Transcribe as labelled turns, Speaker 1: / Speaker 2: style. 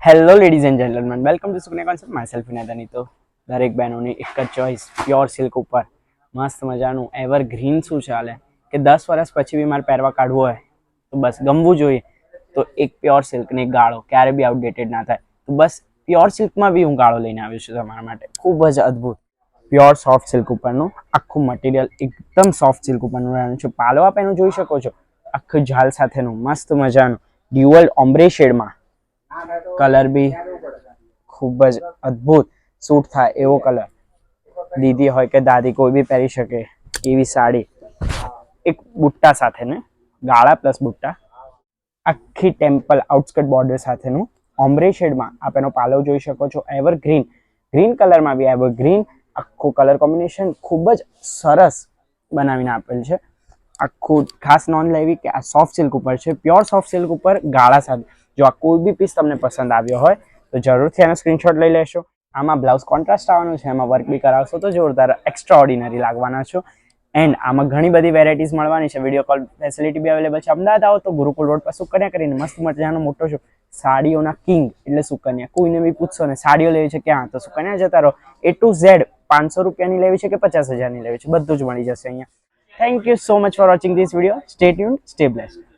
Speaker 1: Hello ladies and gentlemen, welcome to Sukanya concept. Myself Vinadani. તો દરેક બહેનોની એક જ ચોઈસ, પ્યોર સિલ્ક ઉપર મસ્ત મજાનું એવર ગ્રીન શું ચાલે કે 10 વર્ષ પછી બી મારે પહેરવા કાઢવું હોય તો બસ ગમવું જોઈએ તો એક પ્યોર સિલ્કની ગાળો ક્યારે બી આઉટડેટેડ ના થાય. તો બસ પ્યોર સિલ્કમાં બી હું ગાળો લઈને આવ્યો છું તમારા માટે. ખૂબ જ અદ્ભુત પ્યોર સોફ્ટ સિલ્ક ઉપરનું આખું મટીરિયલ એકદમ સોફ્ટ સિલ્ક ઉપરનું રહેવાનું છે. પાલો આપ એનું જોઈ શકો છો, આખું ઝાલ સાથેનું મસ્ત મજાનું ડ્યુઅલ ઓમ્બ્રે શેડમાં. કલર બી ખૂબ જ અદ્ભુત સૂટ થાય એવો કલર. દીદી હોય કે દાદી કોઈ બી પહેરી શકે એવી સાડી, એક બુટ્ટા સાથે ને ગાળા પ્લસ બુટ્ટા, આખી ટેમ્પલ આઉટસ્કર્ટ બોર્ડર સાથેનું ઓમ્બ્રે શેડમાં આપ એનો પાલવ જોઈ શકો છો. એવર ગ્રીન, ગ્રીન કલરમાં બી એવર ગ્રીન આખું કલર કોમ્બિનેશન ખૂબ જ સરસ બનાવીને આપેલ છે. આખું ખાસ નોંધ લેવી કે આ સોફ્ટ સિલ્ક ઉપર છે, પ્યોર સોફ્ટ સિલ્ક ઉપર ગાળા સાથે. જો આ કોઈ બી પીસ તમને પસંદ આવ્યો હોય તો જરૂરથી એનો સ્ક્રીનશોટ લઈ લેશો. આમાં બ્લાઉઝ કોન્ટ્રાસ્ટ આવવાનું છે, એમાં વર્ક બી કરાવશો તો જોરદાર એક્સ્ટ્રા ઓર્ડિનરી લાગવાના છો. એન્ડ આમાં ઘણી બધી વેરાયટીઝ મળવાની છે. વિડીયો કોલ ફેસિલિટી બી અવેલેબલ છે. અમદાવાદ આવો તો ગુરુકુળ રોડ પર સુકન્યા કરીને મસ્ત મજાનો મોટો શો, સાડીઓના કિંગ એટલે સુકન્યા. કોઈને બી પૂછશો ને સાડીઓ લેવી છે ક્યાં, તો સુકન્યા જતા રહો. A to Z 500 રૂપિયાની લેવી છે કે 50,000ની લેવી છે, બધું જ મળી જશે અહીંયા. Thank you so much for watching this video. Stay tuned, stay blessed.